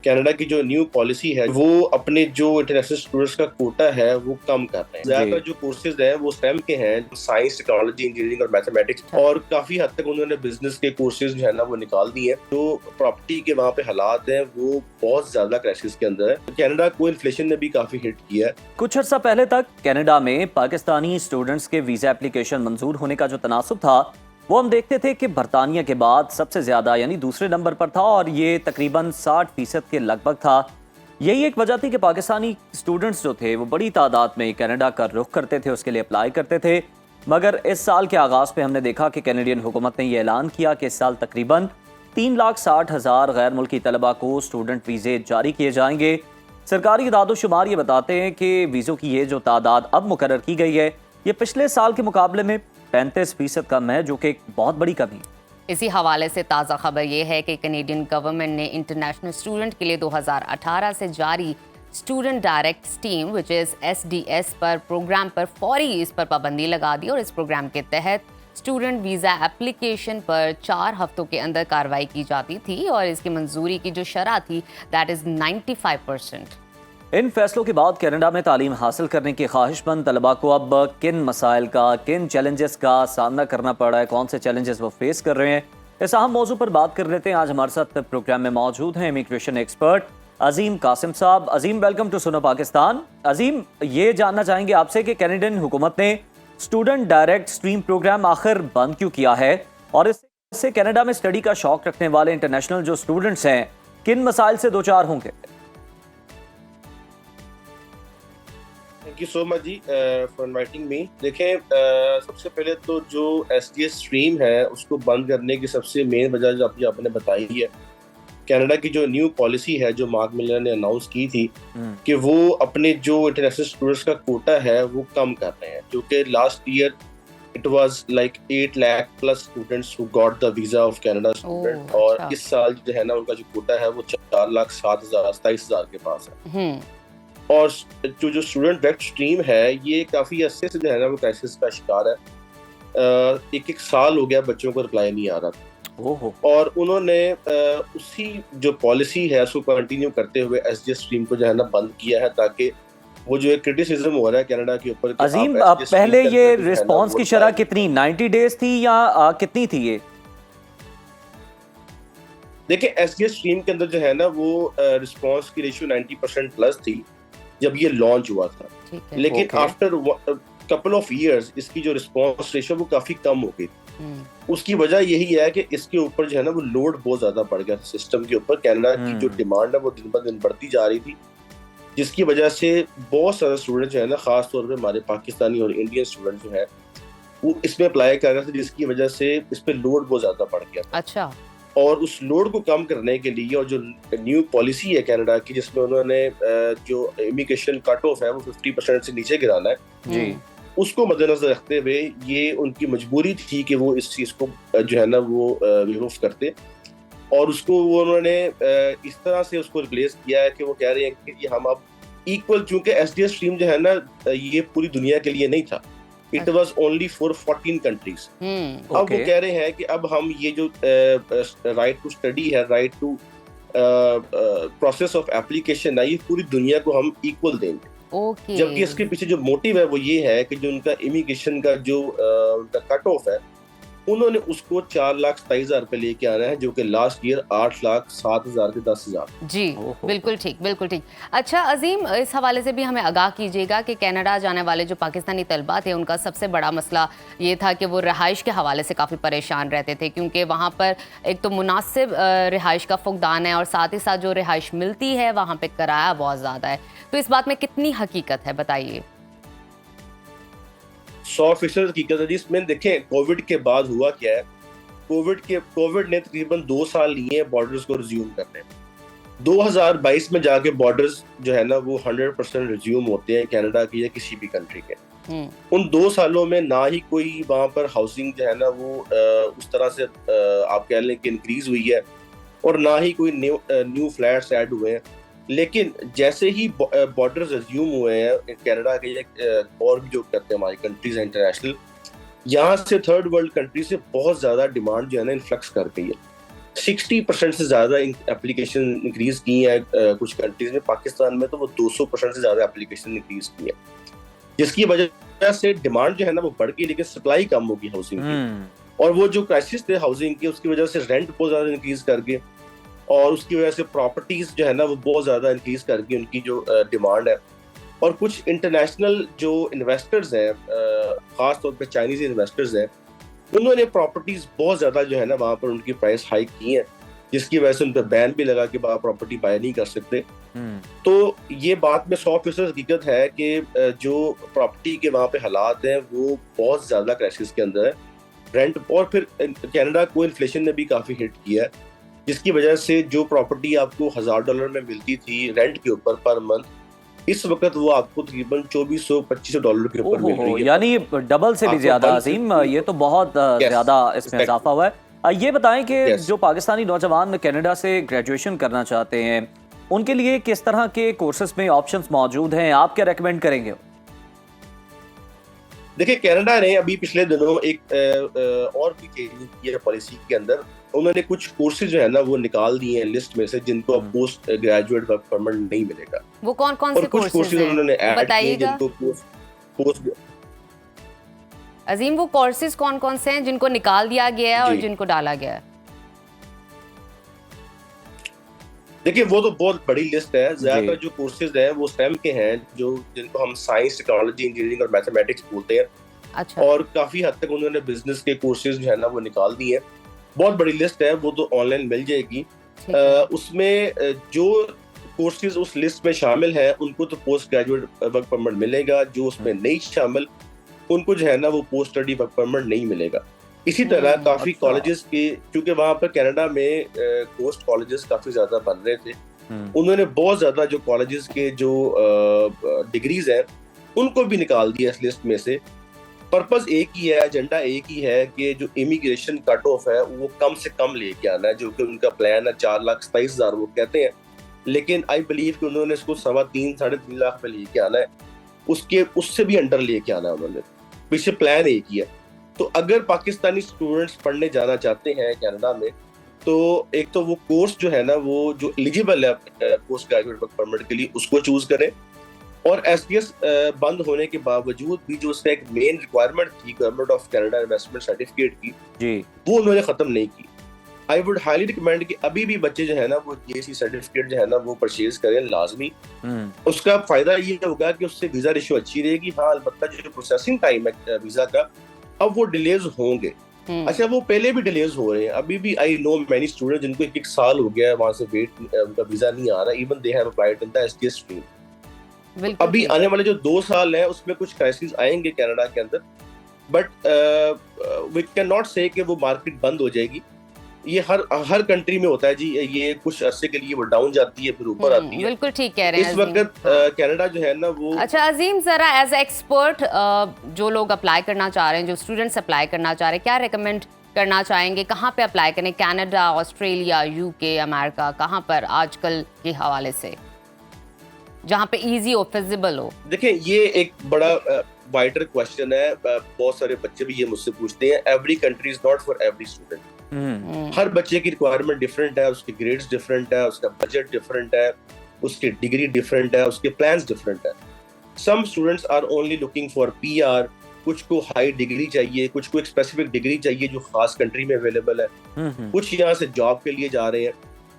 Canada की जो new policy है वो अपने जो इंटरनेशनल स्टूडेंट्स का कोटा है वो कम कर रहे हैं। ज्यादातर जो कोर्सेज हैं वो स्टेम के हैं, साइंस, टेक्नोलॉजी, इंजीनियरिंग और मैथमेटिक्स, और काफी हद तक उन्होंने बिजनेस के कोर्सेज जो है ना वो निकाल दिए हैं। जो प्रॉपर्टी के वहाँ पे हालात हैं वो बहुत ज्यादा क्राइसिस के अंदर है। कनाडा को इन्फ्लेशन ने भी काफी हिट किया है। कुछ अर्सा पहले तक कनाडा में पाकिस्तानी स्टूडेंट्स के वीजा एप्लीकेशन मंजूर होने का जो तनासुब था वो हम देखते थे कि बरतानिया के बाद सबसे ज्यादा यानी दूसरे नंबर पर था और ये तकरीबन 60% के लगभग था। यही एक वजह थी कि पाकिस्तानी स्टूडेंट्स जो थे वो बड़ी तादाद में कनाडा का रुख करते थे, उसके लिए अप्लाई करते थे। मगर इस साल के आगाज पे हमने देखा कि कैनेडियन हुकूमत ने यह ऐलान किया कि इस साल तकरीबन 3,60,000 गैर मुल्की तलबा को स्टूडेंट वीजे जारी किए जाएंगे। सरकारी इदादोशुमार ये बताते हैं कि वीज़ों की ये जो तादाद अब मुकर्रर की गई है ये पिछले साल के मुकाबले में 35% कम है, जो कि एक बहुत बड़ी कमी है। इसी हवाले से ताज़ा खबर ये है कि कैनेडियन गवर्नमेंट ने इंटरनेशनल स्टूडेंट के लिए 2018 से जारी student direct steam which is SDS पर प्रोग्राम पर फौरी इस पर पाबंदी लगा दी और इस प्रोग्राम के तहत स्टूडेंट वीज़ा एप्लीकेशन पर 4 हफ्तों के अंदर कार्रवाई की जाती थी और इसकी मंजूरी की जो शरह थी दैट इज़ 95%। इन फैसलों के बाद कनाडा में तालीम हासिल करने की ख्वाहिशमंद तलबा को अब किन मसाइल का, किन चैलेंजेस का सामना करना पड़ रहा है, कौन से चैलेंजेस वो फेस कर रहे हैं, इस अहम मौजू पर बात कर लेते हैं। आज हमारे साथ प्रोग्राम में मौजूद हैं इमिग्रेशन एक्सपर्ट अजीम कासिम साहब। अजीम, वेलकम टू सुनो पाकिस्तान। अजीम, ये जानना चाहेंगे आपसे कि कैनेडियन हुकूमत ने स्टूडेंट डायरेक्ट स्ट्रीम प्रोग्राम आखिर बंद क्यों किया है और इससे कनाडा में स्टडी का शौक रखने वाले इंटरनेशनल जो स्टूडेंट्स हैं किन मसाइल से दो चार होंगे? थैंक यू सो मच जी फॉर इनवाइटिंग मी। देखें, सबसे पहले तो जो SDS स्ट्रीम है उसको बंद करने की सबसे मेन वजह जो आपने बताई है, कनाडा की जो न्यू पॉलिसी है जो मार्क मिलर ने अनाउंस की थी कि वो अपने जो इंटरनेशनल स्टूडेंट्स का कोटा है वो कम कर रहे हैं, जो कि last year it was like 8 lakh plus students who got the visa of Canada student, और इस साल जो है ना उनका जो कोटा है वो 4,07,000 के पास है। और जो स्टूडेंट डायरेक्ट स्ट्रीम है ये काफी अरसे से जो है ना वो क्राइसिस का शिकार है। एक साल हो गया बच्चों को रिप्लाई नहीं आ रहा, और उन्होंने उसी जो पॉलिसी है उसको कंटिन्यू करते हुए SDS स्ट्रीम को जो है ना बंद किया है, ताकि वो जो एक क्रिटिसिज्म हो रहा है कनाडा के ऊपर। अजीम, पहले ये रिस्पांस की शरह कितनी 90 डेज थी या कितनी थी ये? देखिए, SDS स्ट्रीम के अंदर जो है ना वो रिस्पांस की रेशियो 90% प्लस थी जब ये लॉन्च हुआ था, लेकिन आफ्टर कपल ऑफ इयर्स इसकी जो रिस्पांस रेशियो वो काफी कम हो गई। उसकी वजह यही है कि इसके ऊपर जो है ना वो लोड बहुत ज्यादा बढ़ गया सिस्टम के ऊपर। कनाडा की जो डिमांड है वो दिन ब दिन बढ़ती जा रही थी, जिसकी वजह से बहुत सारे स्टूडेंट जो है ना, खास तौर पे हमारे पाकिस्तानी और इंडियन स्टूडेंट जो है वो इसमें अप्लाई कर रहे थे, जिसकी वजह से इस पे लोड बहुत ज्यादा बढ़ गया। अच्छा। और उस लोड को कम करने के लिए और जो न्यू पॉलिसी है कनाडा की, जिसमें उन्होंने जो इमिग्रेशन कट ऑफ है वो 50% से नीचे गिराना है जी, उसको मद्देनजर रखते हुए ये उनकी मजबूरी थी कि वो इस चीज को जो है ना वो विरोध करते, और उसको वो उन्होंने इस तरह से उसको रिप्लेस किया है कि वो कह रहे हैं कि हम अब इक्वल, चूंकि SDS स्ट्रीम जो है ना ये पूरी दुनिया के लिए नहीं था, it was only for 14 countries. अब वो कह रहे हैं कि अब हम ये जो राइट टू स्टडी है, right to process of application है, ये पूरी दुनिया को हम इक्वल देंगे। जबकि इसके पीछे जो मोटिव है वो ये है कि जो उनका इमिग्रेशन का जो उनका कट ऑफ है उन्होंने उसको 4,27,000 पे लेके आना है, जो कि लास्ट ईयर 8,07,000 के 10,000। जी बिल्कुल ठीक, बिल्कुल ठीक। अच्छा अजीम, इस हवाले से भी हमें आगाह कीजिएगा कि कनाडा जाने वाले जो पाकिस्तानी तलबा थे उनका सबसे बड़ा मसला ये था कि वो रिहाइश के हवाले से काफ़ी परेशान रहते थे, क्योंकि वहाँ पर एक तो मुनासिब रिहाइश का फुकदान है और साथ ही साथ जो रिहाइश मिलती है वहाँ पर किराया बहुत ज़्यादा है। तो इस बात में कितनी हकीकत है, बताइए। 100% हकीकत है जी। इसमें देखें, कोविड के बाद हुआ क्या है, कोविड ने तकरीबन 2 साल लिए हैं बॉर्डर्स को रिज्यूम करने। 2022 में जाके बॉर्डर्स जो है ना वो 100% रिज्यूम होते हैं कनाडा के या किसी भी कंट्री के। उन 2 सालों में ना ही कोई वहाँ पर हाउसिंग जो है ना वो उस तरह से आप कह लें कि इंक्रीज हुई है, और ना ही कोई न्यू फ्लैट्स ऐड हुए हैं। लेकिन जैसे ही बॉर्डर्स रिज्यूम हुए हैं कनाडा के और भी जो करते हैं हमारी कंट्रीज इंटरनेशनल, यहाँ से थर्ड वर्ल्ड कंट्री से बहुत ज्यादा डिमांड जो है ना इन्फ्लक्स कर गई है। 60% से ज्यादा एप्लीकेशन इंक्रीज की है कुछ कंट्रीज में। पाकिस्तान में तो वो 200% से ज्यादा एप्लीकेशन इंक्रीज की है, जिसकी वजह से डिमांड जो है ना वो बढ़ गई, लेकिन सप्लाई कम होगी हाउसिंग की। और वो जो क्राइसिस थे हाउसिंग की, उसकी वजह से रेंट बहुत ज्यादा इंक्रीज कर गए, और उसकी वजह से प्रॉपर्टीज जो है ना वो बहुत ज्यादा इंक्रीज कर गई, उनकी जो डिमांड है। और कुछ इंटरनेशनल जो इन्वेस्टर्स हैं, खास तौर पे चाइनीज इन्वेस्टर्स हैं, उन्होंने प्रॉपर्टीज बहुत ज्यादा जो है ना वहां पर उनकी प्राइस हाइक की है, जिसकी वजह से उन पर बैन भी लगा कि वहां प्रॉपर्टी बाय नहीं कर सकते। तो ये बात में 100% हकीकत है कि जो प्रॉपर्टी के वहां पे हालात हैं वो बहुत ज्यादा क्राइसिस के अंदर है। रेंट, और फिर कनाडा को इन्फ्लेशन ने भी काफी हिट किया है, जिसकी वजह से जो प्रॉपर्टी आपको $1000 में मिलती थी रेंट के ऊपर पर मंथ, इस वक्त वो आपको तकरीबन $2400-2500 के ऊपर मिल रही है। यानी डबल से भी ज्यादा। अजीम, ये तो बहुत ज्यादा इसमें इजाफा हुआ है। ये बताएं कि जो पाकिस्तानी नौजवान कनाडा से ग्रेजुएशन करना चाहते हैं, उनके लिए किस तरह के कोर्सेज में ऑप्शंस मौजूद हैं, आप क्या रेकमेंड करेंगे? देखिए, कनाडा ने अभी पिछले दिनों एक और भी चेंज किया पॉलिसी के अंदर। उन्होंने कुछ कोर्सेज जो है ना वो निकाल दिए हैं लिस्ट में से, जिनको अब पोस्ट ग्रेजुएट वर्क परमिट नहीं मिलेगा। वो कौन कौन से कोर्सेज हैं? उन्होंने ऐड किए जिनको पोस्ट। अजीम, वो कोर्सेज कौन कौन से हैं जिनको निकाल दिया गया है और जिनको डाला गया है? देखिए, वो तो बहुत बड़ी लिस्ट है। ज्यादातर जो कोर्सेज हैं वो स्टेम के हैं, जिनको हम साइंस, टेक्नोलॉजी, इंजीनियरिंग और मैथमेटिक्स बोलते हैं। अच्छा। और काफी हद तक उन्होंने बिजनेस के कोर्सेज जो है ना वो निकाल दिए हैं। बहुत बड़ी लिस्ट है, वो तो ऑनलाइन मिल जाएगी। उसमें जो कोर्सेज उस लिस्ट में शामिल हैं उनको तो पोस्ट ग्रेजुएट वर्क परमिट मिलेगा, जो उसमें नहीं शामिल उनको जो है ना वो पोस्ट स्टडी वर्क परमिट नहीं मिलेगा। इसी तरह काफी कॉलेजेस के, क्योंकि वहां पर कनाडा में कोस्ट कॉलेजेस काफी ज्यादा बन रहे थे, उन्होंने बहुत ज्यादा जो कॉलेजेस के जो डिग्रीज हैं उनको भी निकाल दिया इस लिस्ट में से। पर्पस एक ही है, एजेंडा एक ही है कि जो इमिग्रेशन कट ऑफ है वो कम से कम लेके आना है, जो कि उनका प्लान है। 4,27,000 वो कहते हैं, लेकिन आई बिलीव कि उन्होंने इसको 3.5-3.5 लाख में लेके आना है, उससे भी अंडर लेके आना है उन्होंने। पीछे प्लान एक ही है। तो अगर पाकिस्तानी स्टूडेंट्स पढ़ने जाना चाहते हैं कनाडा में, तो एक तो वो कोर्स जो है ना वो जो एलिजिबल है पोस्ट ग्रेजुएट वर्क परमिट के लिए उसको चूज करें, और एसडीएस बंद होने के बावजूद भी जो उसका एक मेन रिक्वायरमेंट थी government of Canada investment certificate की, वो उन्होंने खत्म नहीं की। आई वुड हाईली रिकमेंड कि अभी भी बच्चे जो है ना वो जीएसी सर्टिफिकेट जो है ना वो परचेज करें लाजमी। उसका फायदा ये होगा कि उससे वीजा रेशियो अच्छी रहेगी। हाँ, अलबत्ता जो प्रोसेसिंग टाइम है वीजा का, अब वो डिलेज होंगे। अच्छा, वो पहले भी डिलेज हो रहे हैं, अभी भी आई नो मैनी स्टूडेंट जिनको एक साल हो गया है वहां से वेट, उनका वीजा नहीं आ रहा, even they have applied in the SDS stream. अभी आने वाले जो 2 साल है उसमें कुछ क्राइसिस आएंगे कनाडा के अंदर, बट वी कैन नॉट से कि वो मार्केट बंद हो जाएगी। ये हर कंट्री में होता है जी, ये कुछ अरसे के लिए वो डाउन जाती है फिर ऊपर आती है। बिल्कुल ठीक कह रहे हैं इस वक्त कनाडा जो है ना वो। अच्छा अजीम, जरा एज एक्सपर्ट जो लोग अप्लाई करना चाह रहे हैं, जो स्टूडेंट्स अप्लाई करना चाह रहे हैं, क्या रिकमेंड करना चाहेंगे? कहाँ पे अप्लाई करें? कनाडा, ऑस्ट्रेलिया, यूके, अमेरिका, कहाँ पर आजकल के हवाले से जहाँ पे इजी हो, फिजिबल हो? देखिए, ये एक बड़ा वाइडर क्वेश्चन है। बहुत सारे बच्चे भी ये मुझसे पूछते हैं। Every country is not for every student. हर बच्चे की रिक्वायरमेंट डिफरेंट है, उसके ग्रेड्स डिफरेंट है, उसका बजट डिफरेंट है, उसकी डिग्री डिफरेंट है, उसके प्लान्स डिफरेंट है। Some students are only looking for PR, कुछ को हाई डिग्री चाहिए, कुछ को एक स्पेसिफिक डिग्री चाहिए जो खास कंट्री में अवेलेबल है, कुछ यहाँ से जॉब के लिए जा रहे हैं।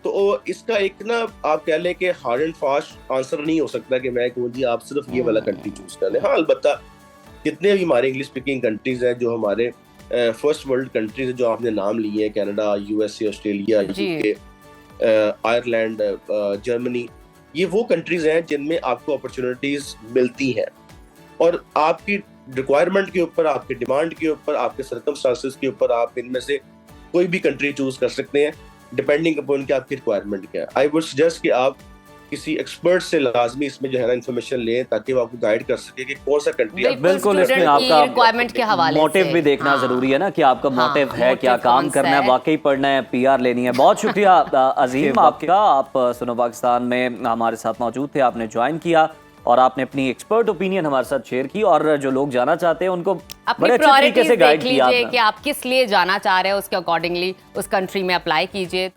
तो इसका एक ना आप कह लें कि हार्ड एंड फास्ट आंसर नहीं हो सकता कि मैं कहूँ जी आप सिर्फ ये वाला कंट्री चूज कर लें। हाँ, अलबत्ता जितने भी हमारे इंग्लिश स्पीकिंग कंट्रीज हैं, जो हमारे फर्स्ट वर्ल्ड कंट्रीज हैं, जो आपने नाम लिए हैं, Canada, USA, Australia, UK, Ireland, Germany, ये वो कंट्रीज हैं जिनमें आपको अपॉर्चुनिटीज मिलती हैं, और आपकी रिक्वायरमेंट के ऊपर, आपके डिमांड के ऊपर, आपके सर्कमस्टांसेस के ऊपर आप इनमें से कोई भी कंट्री चूज कर सकते हैं, डिपेंडिंग अपॉन कि आपकी रिक्वायरमेंट क्या है। आई वुड सजेस्ट कि आप किसी एक्सपर्ट से लाजमी इसमें जो है ना इन्फॉर्मेशन लें, ताकि वो आपको गाइड कर सके कि कौन सा कंट्री। बिल्कुल, इसमें आपका रिक्वायरमेंट के हवाले मोटिव भी देखना जरूरी है ना, कि आपका मोटिव है क्या, काम करना है, वाकई पढ़ना है, पीआर लेनी है। बहुत शुक्रिया अजीम आपका, आप सुनो पाकिस्तान में हमारे साथ मौजूद थे, आपने ज्वाइन किया और आपने अपनी एक्सपर्ट ओपिनियन हमारे साथ शेयर की, और जो लोग जाना चाहते हैं उनको बड़े अच्छे तरीके से गाइड किया कि आप किस लिए जाना चाह रहे हैं, उसके अकॉर्डिंगली उस कंट्री में अप्लाई कीजिए।